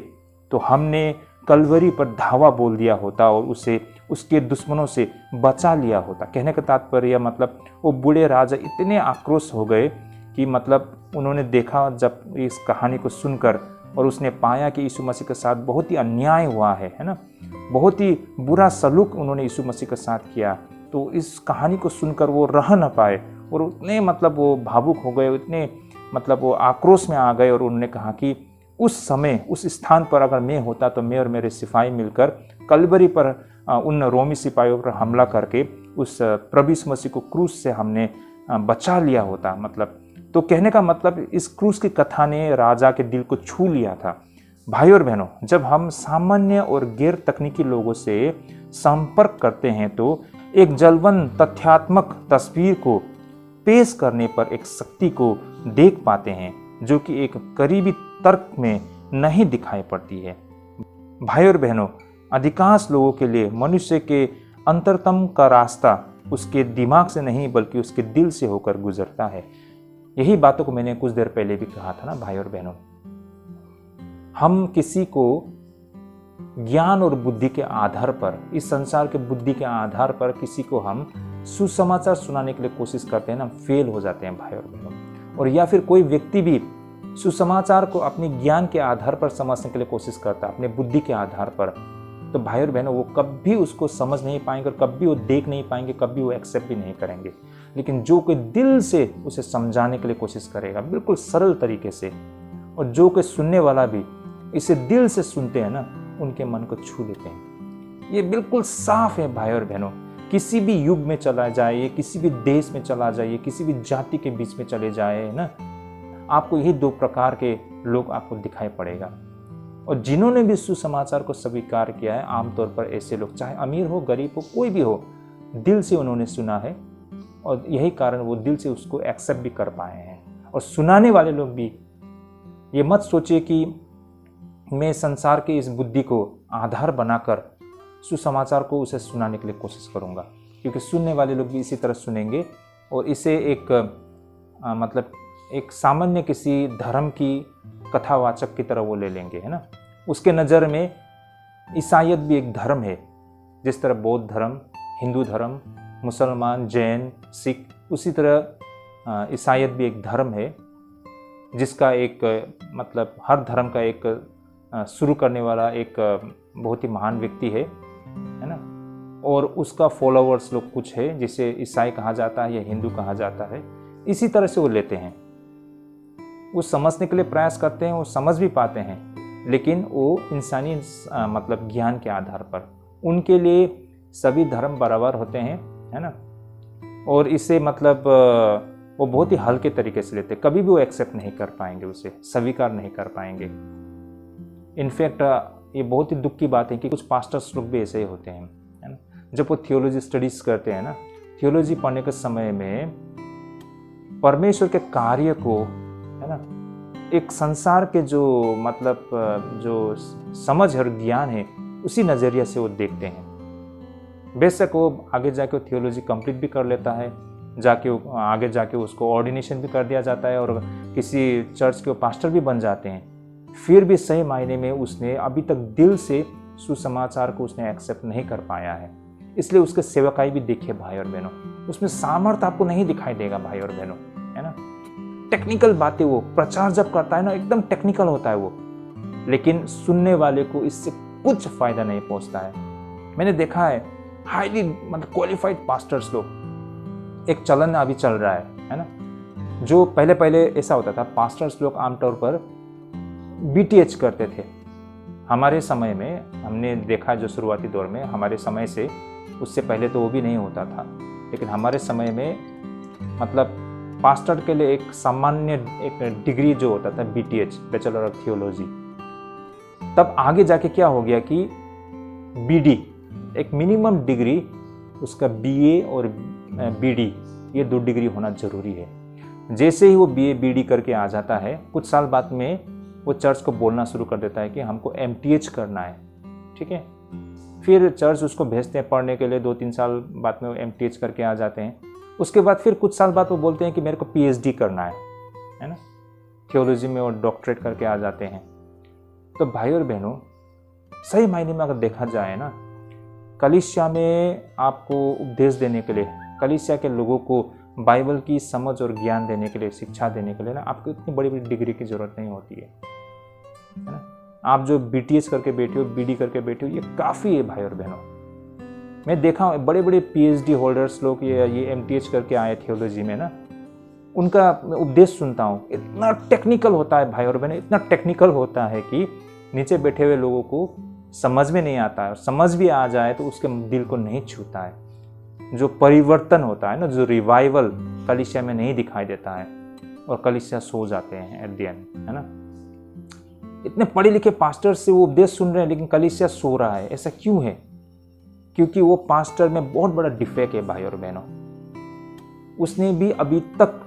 तो हमने कलवरी पर धावा बोल दिया होता और उसे उसके दुश्मनों से बचा लिया होता। कहने का तात्पर्य मतलब वो बूढ़े राजा इतने आक्रोश हो गए कि मतलब उन्होंने देखा जब इस कहानी को सुनकर, और उसने पाया कि यीशु मसीह के साथ बहुत ही अन्याय हुआ है ना, बहुत ही बुरा सलूक उन्होंने यीशु मसीह के साथ किया। तो इस कहानी को सुनकर वो रह न पाए और उतने मतलब वो भावुक हो गए, उतने मतलब वो आक्रोश में आ गए और उन्होंने कहा कि उस समय उस स्थान पर अगर मैं होता तो मैं और मेरे सिपाही मिलकर कलवरी पर उन रोमी सिपाहियों पर हमला करके उस प्रभु यीशु मसीह को क्रूस से हमने बचा लिया होता। मतलब तो कहने का मतलब इस क्रूस की कथा ने राजा के दिल को छू लिया था। भाई और बहनों, जब हम सामान्य और गैर तकनीकी लोगों से संपर्क करते हैं तो एक जलवन तथ्यात्मक तस्वीर को पेश करने पर एक शक्ति को देख पाते हैं जो कि एक करीबी तर्क में नहीं दिखाई पड़ती है। भाई और बहनों, अधिकांश लोगों के लिए मनुष्य के अंतरतम का रास्ता उसके दिमाग से नहीं बल्कि उसके दिल से होकर गुजरता है। यही बातों को मैंने कुछ देर पहले भी कहा था ना भाई और बहनों। हम किसी को ज्ञान और बुद्धि के आधार पर, इस संसार के बुद्धि के आधार पर किसी को हम सुसमाचार सुनाने के लिए कोशिश करते हैं ना, फेल हो जाते हैं भाई और बहनों। और या फिर कोई व्यक्ति भी सुसमाचार को अपने ज्ञान के आधार पर समझने के लिए कोशिश करता है, अपने बुद्धि के आधार पर, तो भाई और बहनों वो कभी उसको समझ नहीं पाएंगे और कभी वो देख नहीं पाएंगे, कभी वो एक्सेप्ट भी नहीं करेंगे। लेकिन जो कोई दिल से उसे समझाने के लिए कोशिश करेगा बिल्कुल सरल तरीके से, और जो कोई सुनने वाला भी इसे दिल से सुनते हैं ना, उनके मन को छू लेते हैं। ये बिल्कुल साफ है भाई और बहनों। किसी भी युग में चला जाए, किसी भी देश में चला जाए, किसी भी जाति के बीच में चले जाए ना, आपको यही दो प्रकार के लोग आपको दिखाई पड़ेगा। और जिन्होंने भी सुसमाचार को स्वीकार किया है, आमतौर पर ऐसे लोग, चाहे अमीर हो गरीब हो कोई भी हो, दिल से उन्होंने सुना है और यही कारण वो दिल से उसको एक्सेप्ट भी कर पाए हैं। और सुनाने वाले लोग भी ये मत सोचिए कि मैं संसार के इस बुद्धि को आधार बनाकर सुसमाचार को उसे सुनाने के लिए कोशिश करूंगा, क्योंकि सुनने वाले लोग भी इसी तरह सुनेंगे और इसे एक मतलब एक सामान्य किसी धर्म की कथावाचक की तरह वो ले लेंगे, है ना। उसके नज़र में ईसाईयत भी एक धर्म है, जिस तरह बौद्ध धर्म, हिंदू धर्म, मुसलमान, जैन, सिख, उसी तरह ईसाईयत भी एक धर्म है जिसका एक मतलब हर धर्म का एक शुरू करने वाला एक बहुत ही महान व्यक्ति है ना, और उसका फॉलोअर्स लोग कुछ है जिसे ईसाई कहा जाता है या हिंदू कहा जाता है। इसी तरह से वो लेते हैं, वो समझने के लिए प्रयास करते हैं, वो समझ भी पाते हैं, लेकिन वो इंसानी मतलब ज्ञान के आधार पर उनके लिए सभी धर्म बराबर होते हैं, है ना। और इसे मतलब वो बहुत ही हल्के तरीके से लेते, कभी भी वो एक्सेप्ट नहीं कर पाएंगे, उसे स्वीकार नहीं कर पाएंगे। इनफैक्ट ये बहुत ही दुख की बात है कि कुछ पास्टर्स लोग भी ऐसे ही होते हैं, है ना। जब वो थियोलॉजी स्टडीज करते हैं ना, थियोलॉजी पढ़ने के समय में परमेश्वर के कार्य को, है ना, एक संसार के जो मतलब जो समझ और ज्ञान है उसी नज़रिया से वो देखते हैं। बेशक वो आगे जाके थियोलॉजी कंप्लीट भी कर लेता है, आगे जाके उसको ऑर्डिनेशन भी कर दिया जाता है और किसी चर्च के पास्टर भी बन जाते हैं, फिर भी सही मायने में उसने अभी तक दिल से सुसमाचार को उसने एक्सेप्ट नहीं कर पाया है। इसलिए उसके सेवकाई भी देखिए भाई और बहनों, उसमें सामर्थ्य आपको नहीं दिखाई देगा भाई और बहनों, है ना। टेक्निकल बातें वो प्रचार जब करता है ना, एकदम टेक्निकल होता है वो, लेकिन सुनने वाले को इससे कुछ फायदा नहीं पहुंचता है। मैंने देखा है हाईली मतलब क्वालिफाइड पास्टर्स लोग, एक चलन अभी चल रहा है ना, जो पहले ऐसा होता था, पास्टर्स लोग आमतौर पर बीटीएच करते थे। हमारे समय में हमने देखा जो शुरुआती दौर में, हमारे समय से उससे पहले तो वो भी नहीं होता था, लेकिन हमारे समय में मतलब पास्टर के लिए एक सामान्य एक डिग्री जो होता था बीटीएच, बैचलर ऑफ थियोलॉजी। तब आगे जाके क्या हो गया कि बीडी, एक मिनिमम डिग्री उसका BA और BD ये 2 डिग्री होना ज़रूरी है। जैसे ही वो BA BD करके आ जाता है, कुछ साल बाद में वो चर्च को बोलना शुरू कर देता है कि हमको MTH करना है, ठीक है। फिर चर्च उसको भेजते हैं पढ़ने के लिए, 2-3 साल बाद में वो MTH करके आ जाते हैं। उसके बाद फिर कुछ साल बाद वो बोलते हैं कि मेरे को PhD करना है ना, थियोलॉजी में वो डॉक्टरेट करके आ जाते हैं। तो भाई और बहनों, सही मायने में अगर देखा जाए ना, कलीसिया में आपको उपदेश देने के लिए, कलीसिया के लोगों को बाइबल की समझ और ज्ञान देने के लिए, शिक्षा देने के लिए ना, आपको इतनी बड़ी बड़ी डिग्री की जरूरत नहीं होती है ना। आप जो BTH करके बैठे हो, BD करके बैठे हो, ये काफ़ी है भाई और बहनों। मैं देखा हूँ बड़े बड़े PhD होल्डर्स लोग ये MTH करके आए थियोलॉजी में ना, उनका उपदेश सुनता हूँ, इतना टेक्निकल होता है भाई और बहनों, इतना टेक्निकल होता है कि नीचे बैठे हुए लोगों को समझ में नहीं आता है, और समझ भी आ जाए तो उसके दिल को नहीं छूता है। जो परिवर्तन होता है ना, जो रिवाइवल कलीसिया में नहीं दिखाई देता है, और कलीसिया सो जाते हैं एट द एंड, है ना। इतने पढ़े लिखे पास्टर से वो उपदेश सुन रहे हैं, लेकिन कलीसिया सो रहा है। ऐसा क्यों है? क्योंकि वो पास्टर में बहुत बड़ा डिफेक्ट है भाई और बहनों। उसने भी अभी तक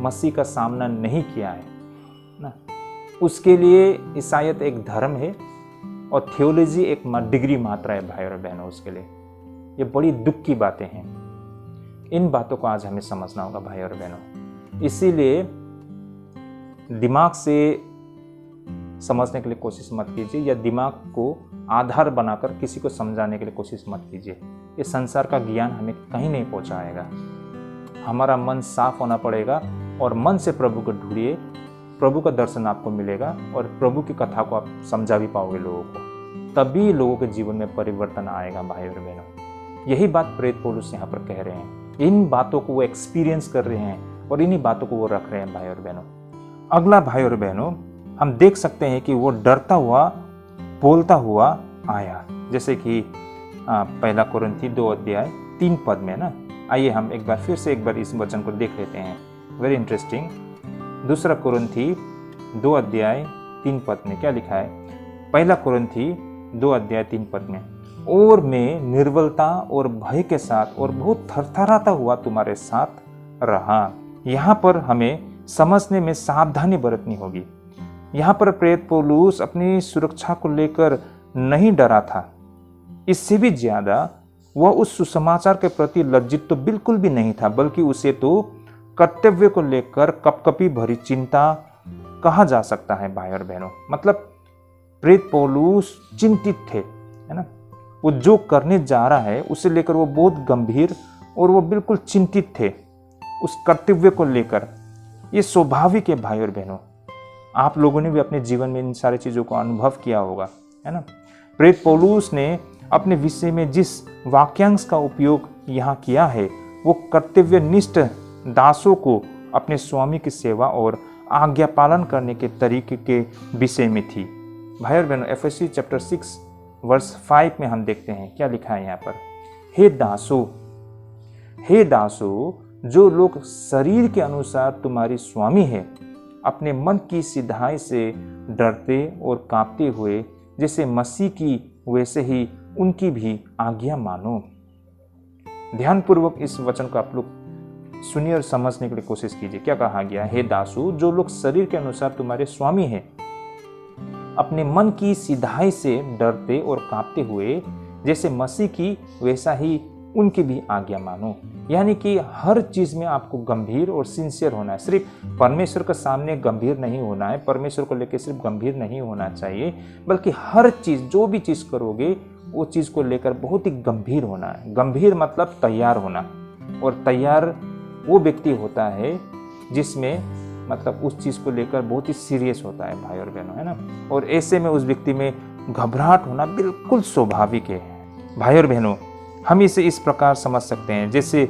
मसीह का सामना नहीं किया है ना। उसके लिए ईसाईयत एक धर्म है और थियोलॉजी एक डिग्री मात्रा है भाई और बहनों उसके लिए। ये बड़ी दुख की बातें हैं। इन बातों को आज हमें समझना होगा भाई और बहनों। इसीलिए दिमाग से समझने के लिए कोशिश मत कीजिए, या दिमाग को आधार बनाकर किसी को समझाने के लिए कोशिश मत कीजिए। ये संसार का ज्ञान हमें कहीं नहीं पहुंचाएगा। हमारा मन साफ होना पड़ेगा, और मन से प्रभु को ढूंढिए, प्रभु का दर्शन आपको मिलेगा, और प्रभु की कथा को आप समझा भी पाओगे लोगों को। तभी लोगों के जीवन में परिवर्तन आएगा भाई और बहनों। यही बात प्रेरित पौलुस यहाँ पर कह रहे हैं। इन बातों को वो एक्सपीरियंस कर रहे हैं, और इन्हीं बातों को वो रख रहे हैं भाई और बहनों। अगला भाई और बहनों, हम देख सकते हैं कि वो डरता हुआ बोलता हुआ आया, जैसे कि 1 कोरिन्थी 2:3 में ना। आइए हम एक बार इस वचन को देख लेते हैं। Very interesting. 2 कोरिन्थी 2:3 में क्या लिखा है? 1 कोरिन्थी 2:3 में, और मैं निर्बलता और भय के साथ और बहुत थरथराता हुआ तुम्हारे साथ रहा। यहाँ पर हमें समझने में सावधानी बरतनी होगी। यहाँ पर प्रेरित पौलुस अपनी सुरक्षा को लेकर नहीं डरा था। इससे भी ज्यादा वह उस सुसमाचार के प्रति लज्जित तो बिल्कुल भी नहीं था, बल्कि उसे तो कर्तव्य को लेकर कपकपी भरी चिंता कहा जा सकता है भाई और बहनों। मतलब प्रेरित पौलुस चिंतित थे, है ना। वो जो करने जा रहा है उसे लेकर वो बहुत गंभीर और वो बिल्कुल चिंतित थे उस कर्तव्य को लेकर। ये स्वाभाविक है भाई और बहनों। आप लोगों ने भी अपने जीवन में इन सारी चीज़ों को अनुभव किया होगा, है ना। प्रेरित पौलुस ने अपने विषय में जिस वाक्यांश का उपयोग यहाँ किया है, वो कर्तव्यनिष्ठ दासों को अपने स्वामी की सेवा और आज्ञा पालन करने के तरीके के विषय में थी। भाई और बहनों, एफएससी चैप्टर 6:5 में हम देखते हैं क्या लिखा है यहाँ पर। हे दासों, जो लोग शरीर के अनुसार तुम्हारी स्वामी है, अपने मन की सिधाई से डरते और कांपते हुए जैसे मसीह की, वैसे ही उनकी भी आज्ञा मानो। ध्यानपूर्वक इस वचन को आप लोग सुनिए और समझने के लिए कोशिश कीजिए। क्या कहा गया? हे दासों, जो लोग शरीर के अनुसार तुम्हारे स्वामी हैं, अपने मन की सिधाई से डरते और कांपते हुए जैसे मसीह की, वैसा ही उनकी भी आज्ञा मानो। यानी कि हर चीज में आपको गंभीर और सिंसियर होना है। सिर्फ परमेश्वर के सामने गंभीर नहीं होना है, परमेश्वर को लेकर सिर्फ गंभीर नहीं होना चाहिए, बल्कि हर चीज, जो भी चीज करोगे वो चीज को लेकर बहुत ही गंभीर होना है। गंभीर मतलब तैयार होना, और तैयार वो व्यक्ति होता है जिसमें मतलब उस चीज को लेकर बहुत ही सीरियस होता है भाई और बहनों, है ना। और ऐसे में उस व्यक्ति में घबराहट होना बिल्कुल स्वाभाविक है। भाई और बहनों, हम इसे इस प्रकार समझ सकते हैं, जैसे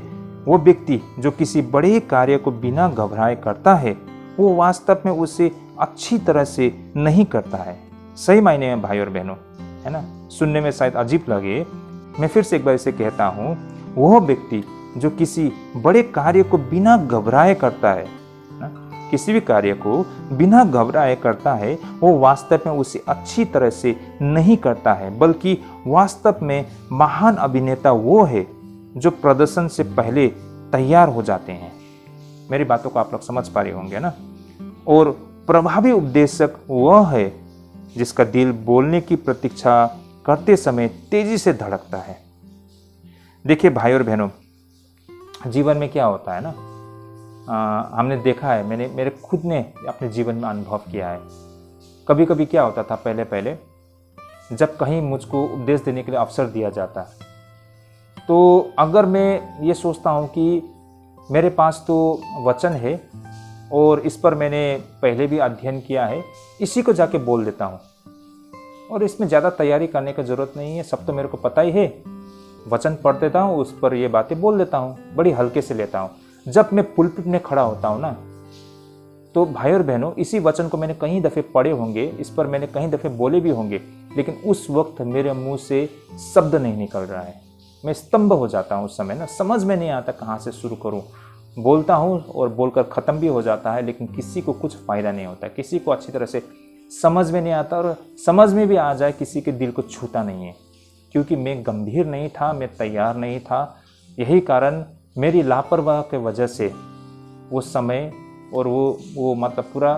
वो व्यक्ति जो किसी बड़े कार्य को बिना घबराए करता है, वो वास्तव में उसे अच्छी तरह से नहीं करता है। सही मायने में भाई और बहनों, है ना। सुनने में शायद अजीब लगे, मैं फिर से एक बार इसे कहता हूँ, वह व्यक्ति जो किसी बड़े कार्य को बिना घबराए करता है ना, किसी भी कार्य को बिना घबराए करता है, वो वास्तव में उसे अच्छी तरह से नहीं करता है, बल्कि वास्तव में महान अभिनेता वो है जो प्रदर्शन से पहले तैयार हो जाते हैं। मेरी बातों को आप लोग समझ पा रहे होंगे ना। और प्रभावी उपदेशक वह है जिसका दिल बोलने की प्रतीक्षा करते समय तेजी से धड़कता है। देखिए भाई और बहनों, जीवन में क्या होता है ना, हमने देखा है, मेरे खुद ने अपने जीवन में अनुभव किया है। कभी कभी क्या होता था, पहले जब कहीं मुझको उपदेश देने के लिए अवसर दिया जाता है, तो अगर मैं ये सोचता हूँ कि मेरे पास तो वचन है और इस पर मैंने पहले भी अध्ययन किया है, इसी को जाके बोल देता हूँ और इसमें ज़्यादा तैयारी करने की ज़रूरत नहीं है, सब तो मेरे को पता ही है, वचन पढ़ देता हूँ, उस पर ये बातें बोल देता हूँ, बड़ी हल्के से लेता हूँ। जब मैं पुलपिट में खड़ा होता हूँ ना, तो भाई और बहनों, इसी वचन को मैंने कई दफ़े पढ़े होंगे, इस पर मैंने कई दफ़े बोले भी होंगे, लेकिन उस वक्त मेरे मुंह से शब्द नहीं निकल रहा है। मैं स्तंभ हो जाता हूँ उस समय ना, समझ में नहीं आता कहाँ से शुरू करूँ। बोलता हूँ और बोलकर ख़त्म भी हो जाता है, लेकिन किसी को कुछ फ़ायदा नहीं होता, किसी को अच्छी तरह से समझ में नहीं आता, और समझ में भी आ जाए किसी के दिल को छूता नहीं है, क्योंकि मैं गंभीर नहीं था, मैं तैयार नहीं था। यही कारण मेरी लापरवाही की वजह से वो समय और वो मतलब पूरा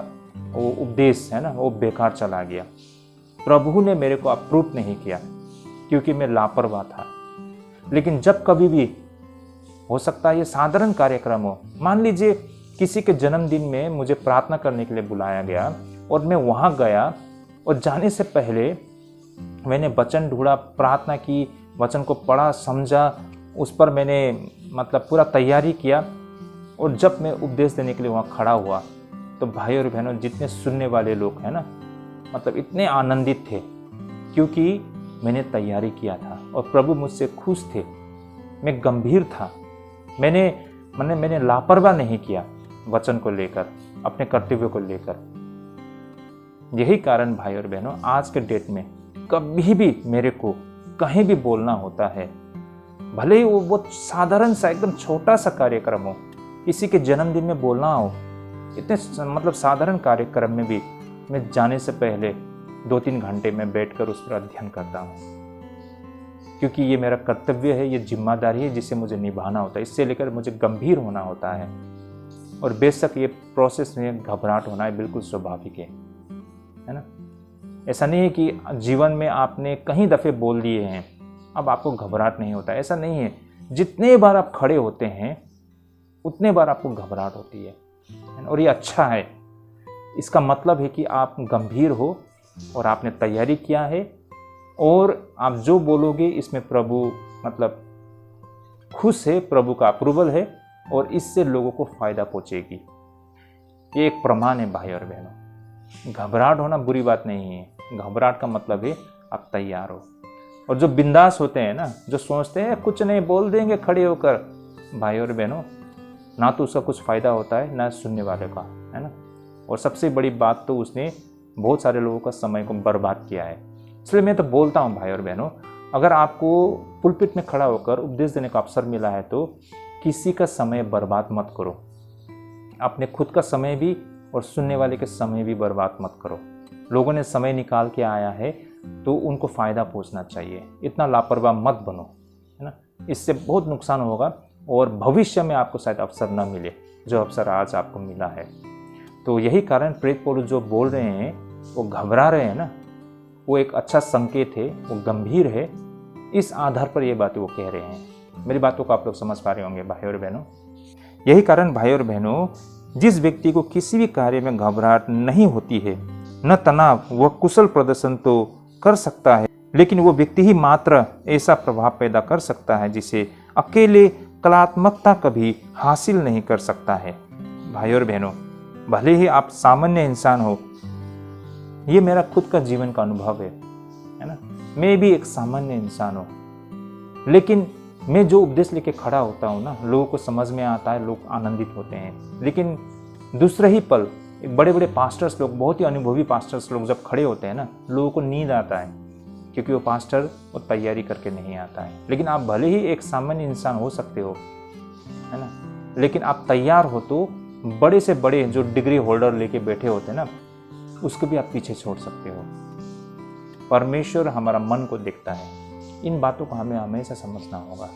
वो उपदेश है ना, वो बेकार चला गया। प्रभु ने मेरे को अप्रूव नहीं किया क्योंकि मैं लापरवाह था। लेकिन जब कभी भी हो सकता है ये साधारण कार्यक्रम हो, मान लीजिए किसी के जन्मदिन में मुझे प्रार्थना करने के लिए बुलाया गया और मैं वहाँ गया, और जाने से पहले मैंने वचन ढूंढा, प्रार्थना की, वचन को पढ़ा, समझा, उस पर मैंने मतलब पूरा तैयारी किया, और जब मैं उपदेश देने के लिए वहाँ खड़ा हुआ तो भाई और बहनों, जितने सुनने वाले लोग हैं ना, मतलब इतने आनंदित थे क्योंकि मैंने तैयारी किया था और प्रभु मुझसे खुश थे। मैं गंभीर था, मैंने लापरवाह नहीं किया वचन को लेकर, अपने कर्तव्य को लेकर। यही कारण भाई और बहनों, आज के डेट में कभी भी मेरे को कहीं भी बोलना होता है, भले ही वो बहुत साधारण सा एकदम छोटा सा कार्यक्रम हो, किसी के जन्मदिन में बोलना हो, इतने मतलब साधारण कार्यक्रम में भी मैं जाने से पहले 2-3 घंटे में बैठकर उस पर अध्ययन करता हूँ, क्योंकि ये मेरा कर्तव्य है, ये जिम्मेदारी है जिसे मुझे निभाना होता है, इससे लेकर मुझे गंभीर होना होता है। और बेशक ये प्रोसेस में घबराहट होना है, बिल्कुल स्वाभाविक है ना। ऐसा नहीं है कि जीवन में आपने कई दफ़े बोल दिए हैं अब आपको घबराहट नहीं होता, ऐसा नहीं है। जितने बार आप खड़े होते हैं उतने बार आपको घबराहट होती है, और ये अच्छा है। इसका मतलब है कि आप गंभीर हो और आपने तैयारी किया है, और आप जो बोलोगे इसमें प्रभु मतलब खुश है, प्रभु का अप्रूवल है, और इससे लोगों को फायदा पहुंचेगी। ये एक प्रमाण है भाई और बहनों। घबराहट होना बुरी बात नहीं है, घबराहट का मतलब है आप तैयार हो। और जो बिंदास होते हैं ना, जो सोचते हैं कुछ नहीं बोल देंगे खड़े होकर, भाई और बहनों, ना तो उसका कुछ फ़ायदा होता है ना सुनने वाले का, है ना। और सबसे बड़ी बात तो उसने बहुत सारे लोगों का समय को बर्बाद किया है। इसलिए मैं तो बोलता हूँ भाई और बहनों, अगर आपको पुलपिट में खड़ा होकर उपदेश देने का अवसर मिला है तो किसी का समय बर्बाद मत करो, अपने खुद का समय भी और सुनने वाले के समय भी बर्बाद मत करो। लोगों ने समय निकाल के आया है तो उनको फ़ायदा पहुंचना चाहिए, इतना लापरवाह मत बनो, है ना। इससे बहुत नुकसान होगा और भविष्य में आपको शायद अवसर न मिले जो अवसर आज आपको मिला है। तो यही कारण प्रेरित पौलुस जो बोल रहे हैं, वो घबरा रहे हैं ना, वो एक अच्छा संकेत है, वो गंभीर है। इस आधार पर ये बातें वो कह रहे हैं। मेरी बातों को आप लोग समझ पा रहे होंगे भाई और बहनों। यही कारण भाई और बहनों, जिस व्यक्ति को किसी भी कार्य में घबराहट नहीं होती है, न तनाव, वह कुशल प्रदर्शन तो कर सकता है, लेकिन वो व्यक्ति ही मात्र ऐसा प्रभाव पैदा कर सकता है जिसे अकेले कलात्मकता कभी हासिल नहीं कर सकता है। भाई और बहनों, भले ही आप सामान्य इंसान हो, ये मेरा खुद का जीवन का अनुभव है ना। मैं भी एक सामान्य इंसान हूँ, लेकिन मैं जो उपदेश लेके खड़ा होता हूँ ना, लोगों को समझ में आता है, लोग आनंदित होते हैं। लेकिन दूसरे ही पल एक बड़े बड़े पास्टर्स लोग, बहुत ही अनुभवी पास्टर्स लोग जब खड़े होते हैं ना, लोगों को नींद आता है, क्योंकि वो पास्टर वो तैयारी करके नहीं आता है। लेकिन आप भले ही एक सामान्य इंसान हो सकते हो, है ना, लेकिन आप तैयार हो तो बड़े से बड़े जो डिग्री होल्डर लेके बैठे होते हैं ना, उसको भी आप पीछे छोड़ सकते हो। परमेश्वर हमारा मन को देखता है, इन बातों को हमें हमेशा समझना होगा।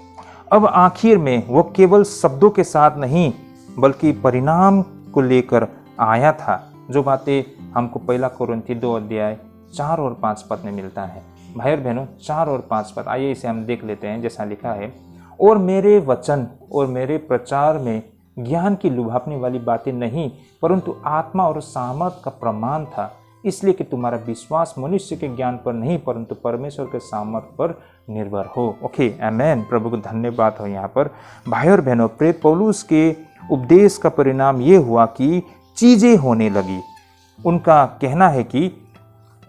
अब आखिर में वो केवल शब्दों के साथ नहीं बल्कि परिणाम को लेकर आया था, जो बातें हमको पहला कोरिन्थी 2 अध्याय 4 और 5 पद में मिलता है। भाई और बहनों, 4 और 5 पद, आइए इसे हम देख लेते हैं। जैसा लिखा है, और मेरे वचन और मेरे प्रचार में ज्ञान की लुभावने वाली बातें नहीं परंतु आत्मा और सामर्थ का प्रमाण था, इसलिए कि तुम्हारा विश्वास मनुष्य के ज्ञान पर नहीं परंतु परमेश्वर के सामर्थ पर निर्भर हो। ओके, आमेन। प्रभु को धन्यवाद हो। यहाँ पर भाई और बहनों, प्रेरित पौलुस के उपदेश का परिणाम ये हुआ कि चीजें होने लगी। उनका कहना है कि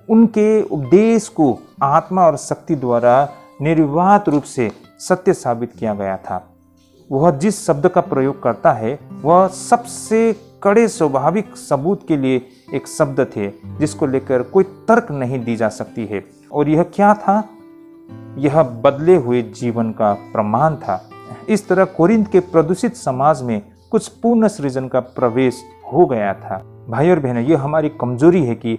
उनके उपदेश को आत्मा और शक्ति द्वारा निर्विवाद रूप से सत्य साबित किया गया था। वह जिस शब्द का प्रयोग करता है वह सबसे कड़े स्वाभाविक सबूत के लिए एक शब्द थे जिसको लेकर कोई तर्क नहीं दी जा सकती है। और यह क्या था? यह बदले हुए जीवन का प्रमाण था। इस तरह कोरिन्थ के प्रदूषित समाज में कुछ पूर्ण सृजन का प्रवेश हो गया था। भाई और बहनों, यह हमारी कमजोरी है कि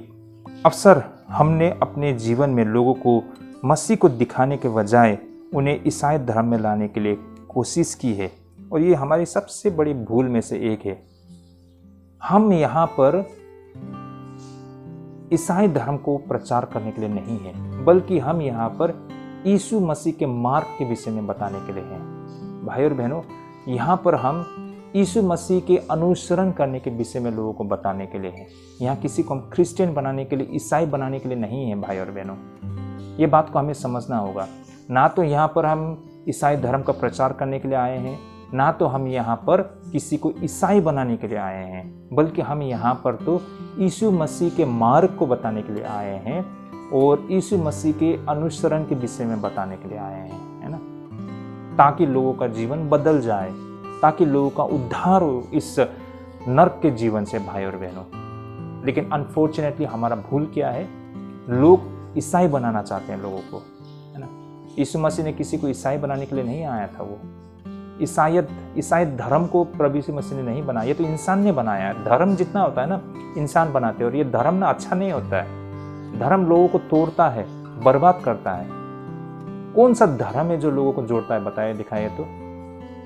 अक्सर हमने अपने जीवन में लोगों को मसीह को दिखाने के बजाय उन्हें ईसाई धर्म में लाने के लिए कोशिश की है, और ये हमारी सबसे बड़ी भूल में से एक है। हम यहाँ पर ईसाई धर्म को प्रचार करने के लिए नहीं है, बल्कि हम यहाँ पर यीशु मसीह के मार्ग के विषय में बताने के लिए हैं। भाई और बहनों, यहाँ पर हम यीशु मसीह के अनुसरण करने के विषय में लोगों को बताने के लिए हैं। यहाँ किसी को हम क्रिश्चियन बनाने के लिए, ईसाई बनाने के लिए नहीं है। भाई और बहनों, ये बात को हमें समझना होगा। ना तो यहाँ पर हम ईसाई धर्म का प्रचार करने के लिए आए हैं, ना तो हम यहाँ पर किसी को ईसाई बनाने के लिए आए हैं, बल्कि हम यहाँ पर तो यीशु मसीह के मार्ग को बताने के लिए आए हैं और यीशु मसीह के अनुसरण के विषय में बताने के लिए आए हैं, है ना, ताकि लोगों का जीवन बदल जाए, ताकि लोगों का उद्धार हो इस नरक के जीवन से। भाई और बहनों, लेकिन अनफॉर्चुनेटली हमारा भूल क्या है? लोग ईसाई बनाना चाहते हैं लोगों को, है ना। यीशु मसीह ने किसी को ईसाई बनाने के लिए नहीं आया था। वो ईसाई धर्म को प्रभु यीशु मसीह ने नहीं बनाया, ये तो इंसान ने बनाया है। धर्म जितना होता है ना, इंसान बनाते हैं, और ये धर्म ना अच्छा नहीं होता है। धर्म लोगों को तोड़ता है, बर्बाद करता है। कौन सा धर्म है जो लोगों को जोड़ता है? बताइए, दिखाइए तो।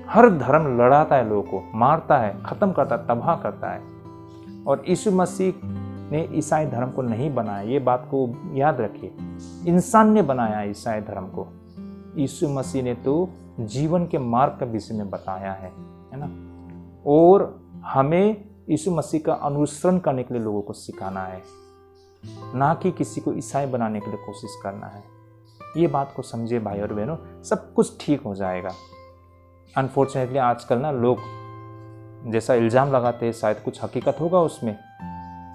हर धर्म लड़ाता है, लोगों को मारता है, खत्म करता है, तबाह करता है। और यीशु मसीह ने ईसाई धर्म को नहीं बनाया, ये बात को याद रखिए। इंसान ने बनाया ईसाई धर्म को। यीशु मसीह ने तो जीवन के मार्ग का विषय में बताया है ना। और हमें यीशु मसीह का अनुसरण करने के लिए लोगों को सिखाना है, ना कि किसी को ईसाई बनाने के लिए कोशिश करना है। ये बात को समझिए भाई और बहनों, सब कुछ ठीक हो जाएगा। अनफॉर्चुनेटली आजकल ना लोग जैसा इल्ज़ाम लगाते हैं, शायद कुछ हकीकत होगा उसमें,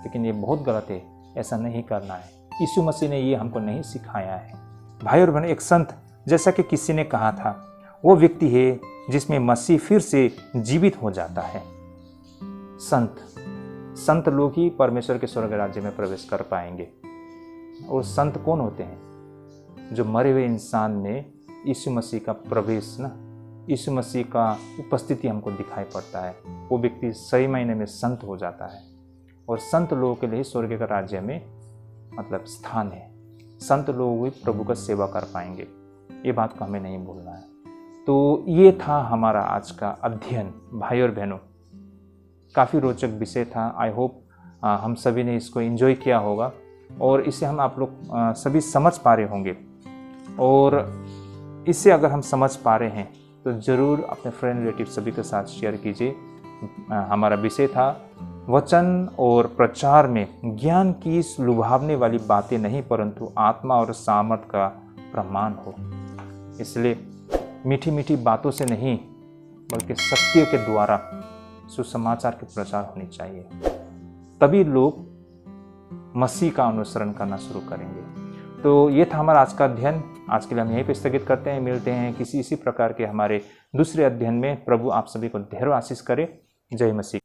लेकिन ये बहुत गलत है। ऐसा नहीं करना है। यीशु मसीह ने ये हमको नहीं सिखाया है। भाई और बहनों, एक संत, जैसा कि किसी ने कहा था, वो व्यक्ति है जिसमें मसीह फिर से जीवित हो जाता है। संत लोग ही परमेश्वर के स्वर्ग राज्य में प्रवेश कर पाएंगे। और संत कौन होते हैं? जो मरे हुए इंसान में यीशु मसीह का प्रवेश, ना, यीशु मसीह का उपस्थिति हमको दिखाई पड़ता है, वो व्यक्ति सही मायने में संत हो जाता है। और संत लोगों के लिए स्वर्ग के राज्य में मतलब स्थान है। संत लोग भी प्रभु का सेवा कर पाएंगे। ये बात को हमें नहीं भूलना है। तो ये था हमारा आज का अध्ययन। भाई और बहनों, काफ़ी रोचक विषय था। आई होप हम सभी ने इसको एंजॉय किया होगा और इसे हम आप लोग सभी समझ पा रहे होंगे। और इससे अगर हम समझ पा रहे हैं तो ज़रूर अपने फ्रेंड रिलेटिव सभी के साथ शेयर कीजिए। हमारा विषय था वचन और प्रचार में ज्ञान की लुभावने वाली बातें नहीं परंतु आत्मा और सामर्थ का प्रमाण हो। इसलिए मीठी मीठी बातों से नहीं बल्कि सत्य के द्वारा सुसमाचार के प्रचार होनी चाहिए, तभी लोग मसीह का अनुसरण करना शुरू करेंगे। तो ये था हमारा आज का अध्ययन। आज के लिए हम यहीं पे स्थगित करते हैं। मिलते हैं किसी इसी प्रकार के हमारे दूसरे अध्ययन में। प्रभु आप सभी को ढेरों आशीष करे। जय मसीह।